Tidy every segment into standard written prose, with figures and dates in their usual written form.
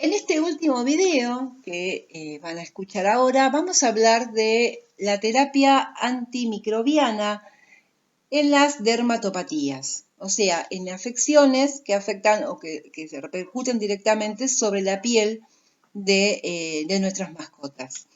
En este último video que van a escuchar ahora, vamos a hablar de la terapia antimicrobiana en las dermatopatías, o sea, en afecciones que afectan o que se repercuten directamente sobre la piel de nuestras mascotas.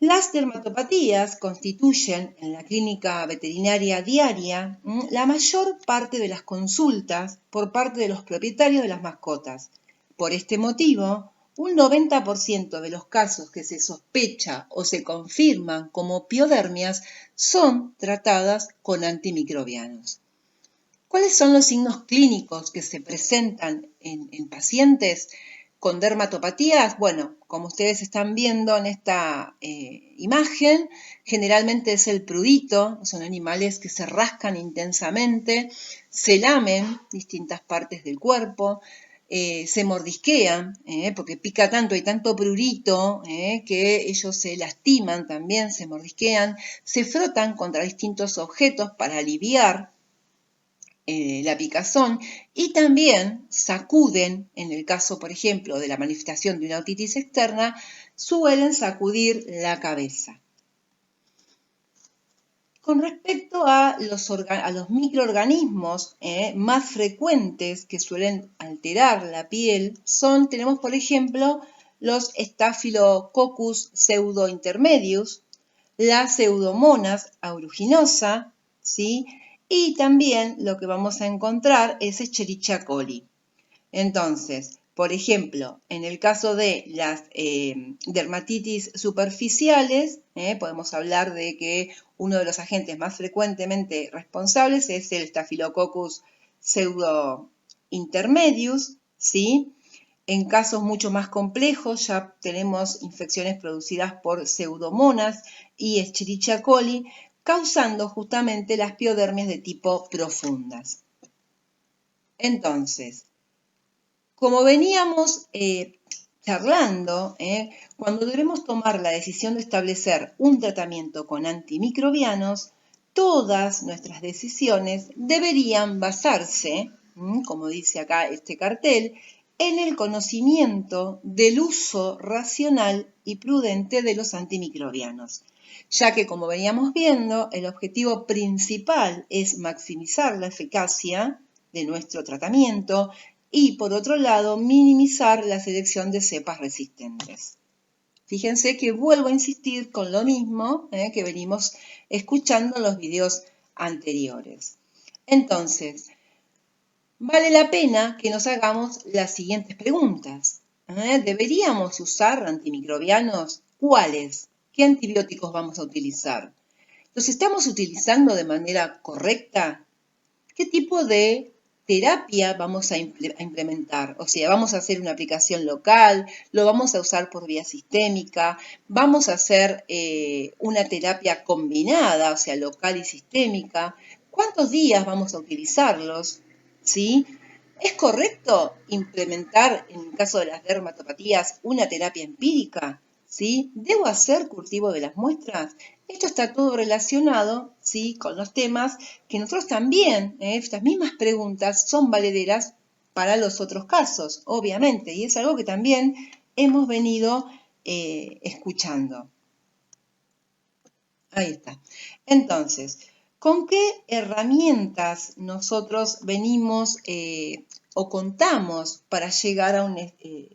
Las dermatopatías constituyen en la clínica veterinaria diaria la mayor parte de las consultas por parte de los propietarios de las mascotas. Por este motivo, un 90% de los casos que se sospecha o se confirman como piodermias son tratadas con antimicrobianos. ¿Cuáles son los signos clínicos que se presentan en pacientes con dermatopatías? Bueno, como ustedes están viendo en esta imagen, generalmente es el prurito, son animales que se rascan intensamente, se lamen distintas partes del cuerpo, se mordisquean, porque pica tanto y tanto prurito que ellos se lastiman también, se mordisquean, se frotan contra distintos objetos para aliviar la picazón, y también sacuden, en el caso, por ejemplo, de la manifestación de una otitis externa, suelen sacudir la cabeza. Con respecto a los microorganismos más frecuentes que suelen alterar la piel, tenemos por ejemplo los Staphylococcus pseudointermedius, la Pseudomonas aeruginosa, ¿sí? Y también lo que vamos a encontrar es Escherichia coli. Entonces, por ejemplo, en el caso de las dermatitis superficiales, podemos hablar de que uno de los agentes más frecuentemente responsables es el Staphylococcus pseudointermedius, ¿sí? En casos mucho más complejos ya tenemos infecciones producidas por Pseudomonas y Escherichia coli, causando justamente las piodermias de tipo profundas. Entonces, como veníamos charlando, cuando debemos tomar la decisión de establecer un tratamiento con antimicrobianos, todas nuestras decisiones deberían basarse, como dice acá este cartel, en el conocimiento del uso racional y prudente de los antimicrobianos, ya que, como veníamos viendo, el objetivo principal es maximizar la eficacia de nuestro tratamiento y, por otro lado, minimizar la selección de cepas resistentes. Fíjense que vuelvo a insistir con lo mismo que venimos escuchando en los videos anteriores. Entonces, vale la pena que nos hagamos las siguientes preguntas. ¿Deberíamos usar antimicrobianos? ¿Cuáles? ¿Qué antibióticos vamos a utilizar? ¿Los estamos utilizando de manera correcta? ¿Qué tipo de terapia vamos a implementar? O sea, ¿vamos a hacer una aplicación local? ¿Lo vamos a usar por vía sistémica? ¿Vamos a hacer una terapia combinada, o sea, local y sistémica? ¿Cuántos días vamos a utilizarlos? ¿Sí? ¿Es correcto implementar, en el caso de las dermatopatías, una terapia empírica? ¿Sí? ¿Debo hacer cultivo de las muestras? Esto está todo relacionado, ¿sí?, con los temas que nosotros también, estas mismas preguntas son valederas para los otros casos, obviamente, y es algo que también hemos venido escuchando. Ahí está. Entonces, ¿con qué herramientas nosotros venimos o contamos para llegar a un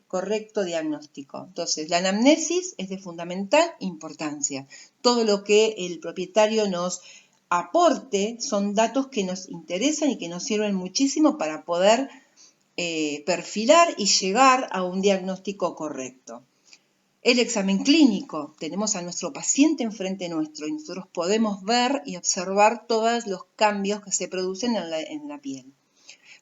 correcto diagnóstico? Entonces, la anamnesis es de fundamental importancia. Todo lo que el propietario nos aporte son datos que nos interesan y que nos sirven muchísimo para poder perfilar y llegar a un diagnóstico correcto. El examen clínico, tenemos a nuestro paciente enfrente nuestro y nosotros podemos ver y observar todos los cambios que se producen en la piel.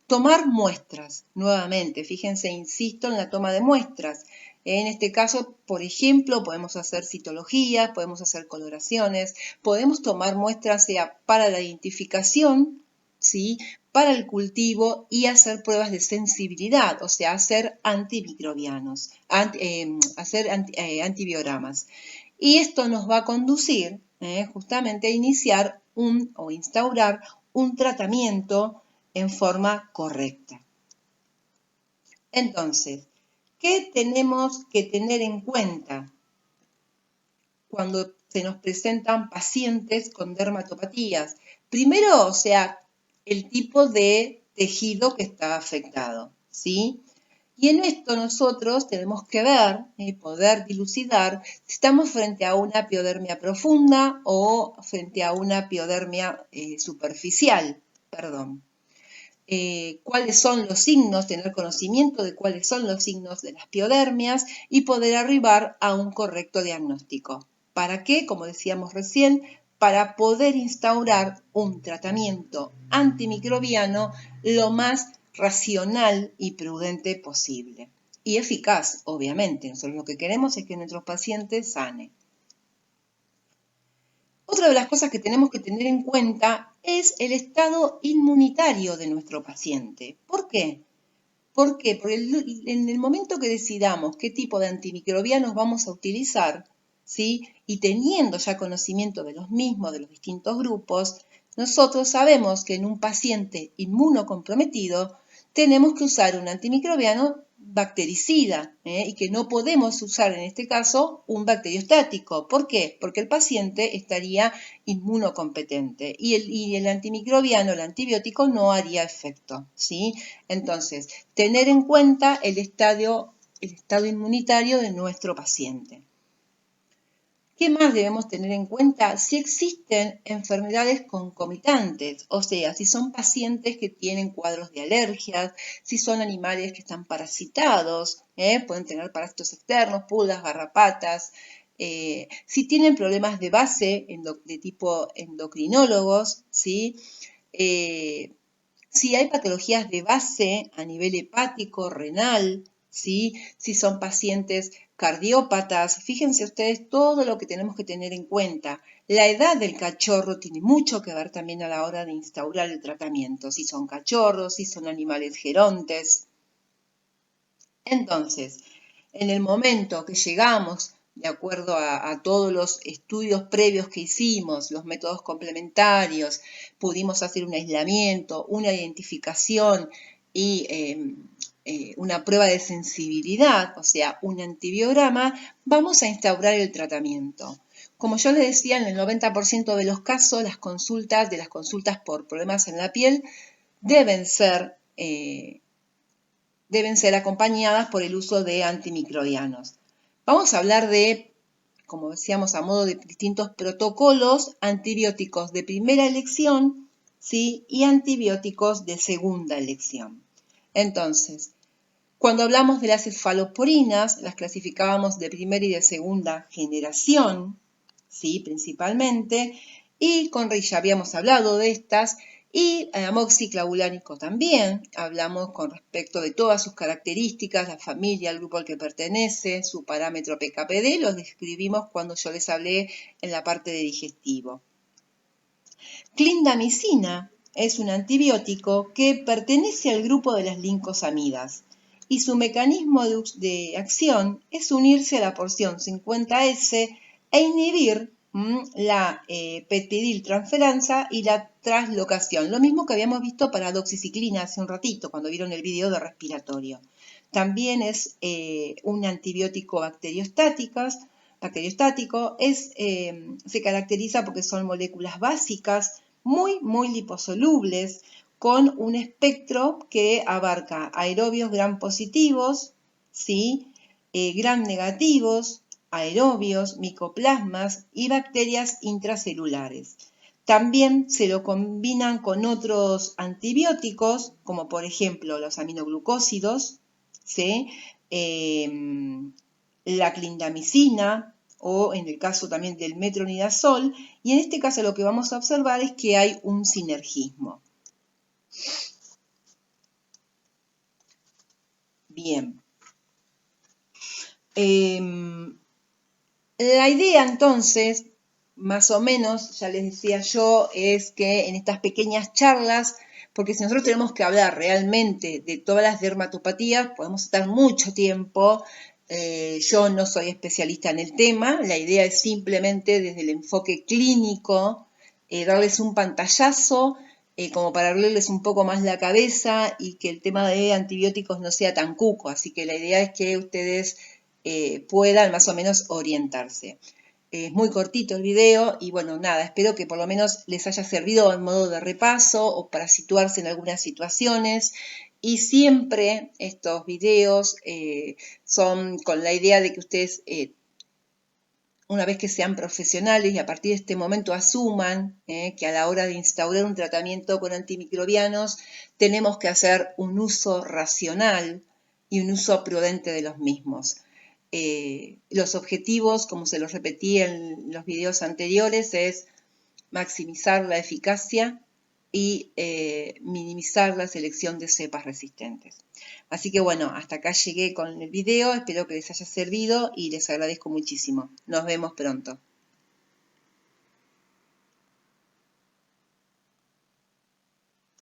Tomar muestras, nuevamente, fíjense, insisto en la toma de muestras. En este caso, por ejemplo, podemos hacer citologías, podemos hacer coloraciones, podemos tomar muestras sea para la identificación, ¿sí?, para el cultivo y hacer pruebas de sensibilidad, o sea, hacer antimicrobianos, hacer antibiogramas. Y esto nos va a conducir justamente a iniciar o instaurar un tratamiento en forma correcta. Entonces, ¿Qué tenemos que tener en cuenta cuando se nos presentan pacientes con dermatopatías? Primero, o sea, el tipo de tejido que está afectado, ¿sí? Y en esto nosotros tenemos que ver y poder dilucidar si estamos frente a una piodermia profunda o frente a una piodermia superficial, perdón. Cuáles son los signos, tener conocimiento de cuáles son los signos de las piodermias y poder arribar a un correcto diagnóstico. ¿Para qué? Como decíamos recién, para poder instaurar un tratamiento antimicrobiano lo más racional y prudente posible. Y eficaz, obviamente. Nosotros lo que queremos es que nuestros pacientes sanen. Otra de las cosas que tenemos que tener en cuenta es el estado inmunitario de nuestro paciente. ¿Por qué? ¿Por qué? Porque en el momento que decidamos qué tipo de antimicrobianos vamos a utilizar, ¿sí? Y teniendo ya conocimiento de los mismos, de los distintos grupos, nosotros sabemos que en un paciente inmunocomprometido tenemos que usar un antimicrobiano bactericida y que no podemos usar en este caso un bacteriostático. ¿Por qué? Porque el paciente estaría inmunocompetente y el antimicrobiano, el antibiótico, no haría efecto, ¿sí? Entonces, tener en cuenta el estado inmunitario de nuestro paciente. ¿Qué más debemos tener en cuenta? Si existen enfermedades concomitantes, o sea, si son pacientes que tienen cuadros de alergias, si son animales que están parasitados, pueden tener parásitos externos, pulgas, garrapatas, si tienen problemas de base de tipo endocrinólogos, ¿sí? Si hay patologías de base a nivel hepático, renal, ¿sí? Si son pacientes cardiópatas, fíjense ustedes todo lo que tenemos que tener en cuenta. La edad del cachorro tiene mucho que ver también a la hora de instaurar el tratamiento, si son cachorros, si son animales gerontes. Entonces, en el momento que llegamos, de acuerdo a todos los estudios previos que hicimos, los métodos complementarios, pudimos hacer un aislamiento, una identificación y una prueba de sensibilidad, o sea, un antibiograma, vamos a instaurar el tratamiento. Como yo les decía, en el 90% de los casos, las consultas por problemas en la piel deben ser acompañadas por el uso de antimicrobianos. Vamos a hablar de, como decíamos, a modo de distintos protocolos, antibióticos de primera elección, ¿sí? Y antibióticos de segunda elección. Entonces, cuando hablamos de las cefaloporinas, las clasificábamos de primera y de segunda generación, ¿sí? Principalmente, y con ya habíamos hablado de estas, y amoxiclavulánico también, hablamos con respecto de todas sus características, la familia, el grupo al que pertenece, su parámetro PKPD, los describimos cuando yo les hablé en la parte de digestivo. Clindamicina es un antibiótico que pertenece al grupo de las lincosamidas y su mecanismo de acción es unirse a la porción 50S e inhibir la peptidiltransferasa y la translocación. Lo mismo que habíamos visto para doxiciclina hace un ratito, cuando vieron el video de respiratorio. También es un antibiótico bacteriostático, se caracteriza porque son moléculas básicas muy liposolubles, con un espectro que abarca aerobios gram positivos, ¿sí? Gram negativos, aerobios, micoplasmas y bacterias intracelulares. También se lo combinan con otros antibióticos, como por ejemplo los aminoglucósidos, ¿sí? La clindamicina o en el caso también del metronidazol, y en este caso lo que vamos a observar es que hay un sinergismo. Bien. La idea entonces, más o menos, ya les decía yo, es que en estas pequeñas charlas, porque si nosotros tenemos que hablar realmente de todas las dermatopatías, podemos estar mucho tiempo. Yo no soy especialista en el tema, la idea es simplemente desde el enfoque clínico darles un pantallazo como para abrirles un poco más la cabeza y que el tema de antibióticos no sea tan cuco. Así que la idea es que ustedes puedan más o menos orientarse. Es muy cortito el video y bueno, nada, espero que por lo menos les haya servido en modo de repaso o para situarse en algunas situaciones. Y siempre estos videos son con la idea de que ustedes, una vez que sean profesionales y a partir de este momento asuman que a la hora de instaurar un tratamiento con antimicrobianos tenemos que hacer un uso racional y un uso prudente de los mismos. Los objetivos, como se los repetí en los videos anteriores, es maximizar la eficacia y minimizar la selección de cepas resistentes. Así que bueno, hasta acá llegué con el video, espero que les haya servido y les agradezco muchísimo. Nos vemos pronto.